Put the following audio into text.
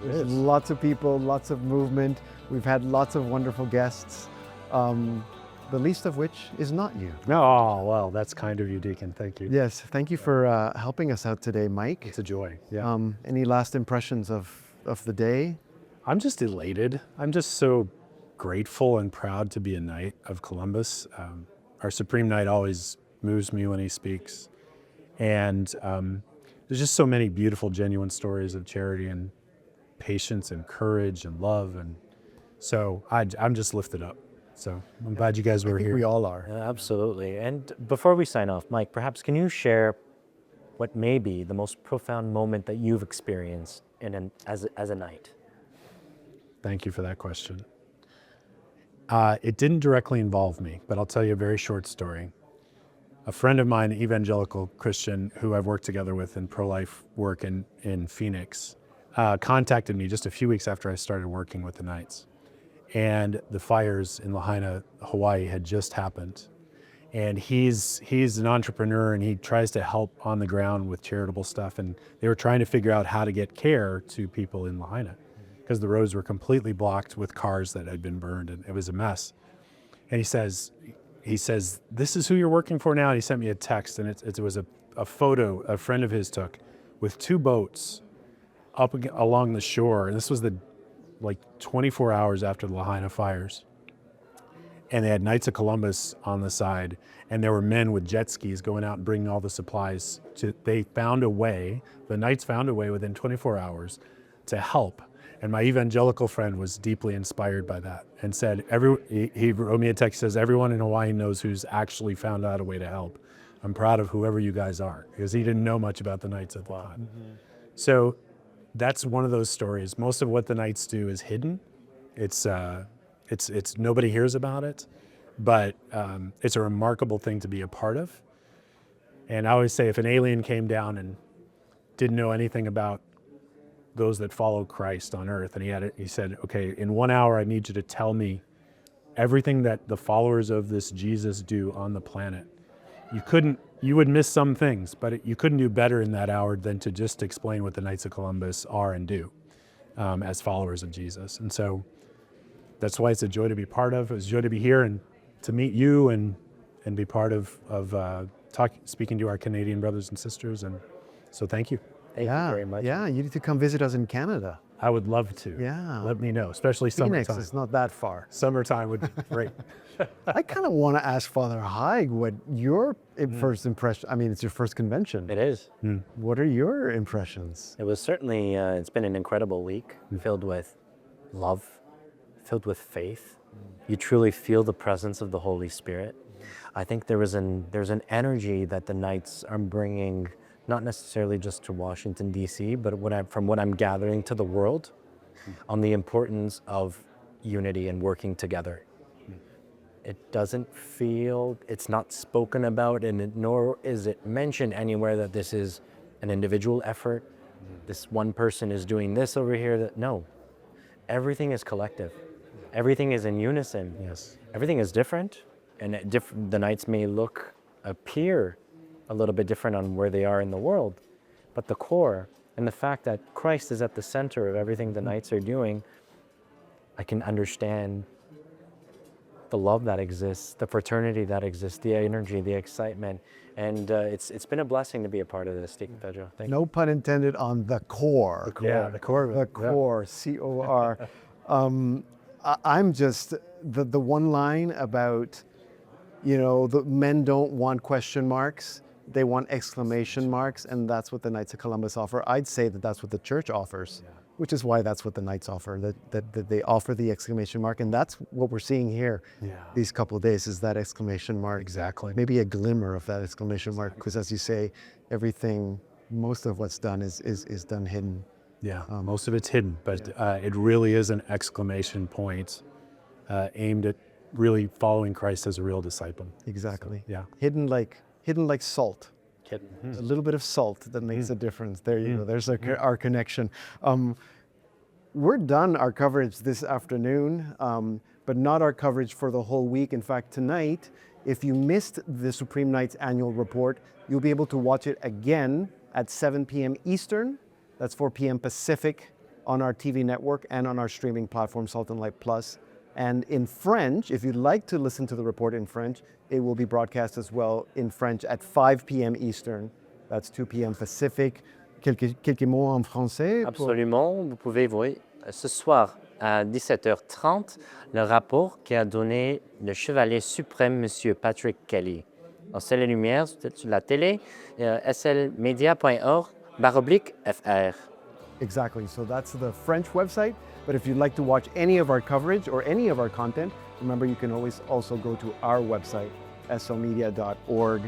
There's lots of people, lots of movement. We've had lots of wonderful guests, the least of which is not you. Oh, well, that's kind of you, Deacon. Thank you. Yes, thank you for helping us out today, Mike. It's a joy. Yeah. Any last impressions of the day? I'm just elated. I'm just so grateful and proud to be a Knight of Columbus. Our Supreme Knight always moves me when he speaks. And there's just so many beautiful, genuine stories of charity and patience and courage and love. And so I'm just lifted up. So I'm glad you guys were here. We all are. Absolutely. And before we sign off, Mike, perhaps can you share what may be the most profound moment that you've experienced as a Knight? Thank you for that question. It didn't directly involve me, but I'll tell you a very short story. A friend of mine, evangelical Christian, who I've worked together with in pro-life work in Phoenix, contacted me just a few weeks after I started working with the Knights. And the fires in Lahaina, Hawaii had just happened. And he's an entrepreneur, and he tries to help on the ground with charitable stuff. And they were trying to figure out how to get care to people in Lahaina because the roads were completely blocked with cars that had been burned, and it was a mess. And he says, "This is who you're working for now." And he sent me a text, and it was a photo a friend of his took with two boats up along the shore. And this was 24 hours after the Lahaina fires. And they had Knights of Columbus on the side, and there were men with jet skis going out and bringing all the supplies. They found a way, the Knights found a way within 24 hours to help. And my evangelical friend was deeply inspired by that and said, he wrote me a text, says, "Everyone in Hawaii knows who's actually found out a way to help. I'm proud of whoever you guys are," because he didn't know much about the Knights at the time. Mm-hmm. So that's one of those stories. Most of what the Knights do is hidden. It's nobody hears about it, but it's a remarkable thing to be a part of. And I always say, if an alien came down and didn't know anything about those that follow Christ on earth, and he said, "Okay, in 1 hour, I need you to tell me everything that the followers of this Jesus do on the planet." You would miss some things, but you couldn't do better in that hour than to just explain what the Knights of Columbus are and do as followers of Jesus. And so that's why it's a joy to be part of. It was a joy to be here and to meet you and be part of speaking to our Canadian brothers and sisters. And so thank you. Thank you very much. Yeah, you need to come visit us in Canada. I would love to. Yeah. Let me know, especially Phoenix summertime. is not that far. Summertime would be great. I kind of want to ask Father Haig what your first impression, it's your first convention. It is. What are your impressions? It was certainly, it's been an incredible week filled with love, filled with faith. You truly feel the presence of the Holy Spirit. I think there's an energy that the Knights are bringing, not necessarily just to Washington, D.C., but from what I'm gathering to the world on the importance of unity and working together. It doesn't feel, it's not spoken about, and nor is it mentioned anywhere that this is an individual effort. This one person is doing this over here. No, everything is collective. Everything is in unison. Yes. Everything is different, and the Knights may appear a little bit different on where they are in the world, but the core and the fact that Christ is at the center of everything the Knights are doing, I can understand the love that exists, the fraternity that exists, the energy, the excitement, and it's been a blessing to be a part of this, Deacon Pedro. Thank you. No pun intended on the core. Yeah, the core. The core, C-O-R. I'm just, the one line about, the men don't want question marks, they want exclamation marks, and that's what the Knights of Columbus offer. I'd say that that's what the church offers, which is why that's what the Knights offer, that they offer the exclamation mark, and that's what we're seeing here these couple of days, is that exclamation mark. Exactly. Maybe a glimmer of that exclamation mark, because as you say, most of what's done is done hidden. Yeah, most of it's hidden, but it really is an exclamation point aimed at really following Christ as a real disciple. Exactly. So, yeah. Hidden like salt. Kidding. A little bit of salt that makes a difference. There you go. There's our connection. We're done our coverage this afternoon. but not our coverage for the whole week. In fact, tonight, if you missed the Supreme Knights annual report, you'll be able to watch it again at 7 p.m. Eastern. That's 4 p.m. Pacific on our TV network and on our streaming platform, Salt and Light Plus. And in French, if you'd like to listen to the report in French, it will be broadcast as well in French at 5 p.m. Eastern. That's 2 p.m. Pacific. Quelques mots en français? Absolument. Vous pouvez voir ce soir à 17h30 le rapport qu'a donné le chevalier suprême, M. Patrick Kelly. On sait les lumières sur la télé, slmedia.org/FR. Exactly. So that's the French website. But if you'd like to watch any of our coverage or any of our content, remember you can always also go to our website, slmedia.org.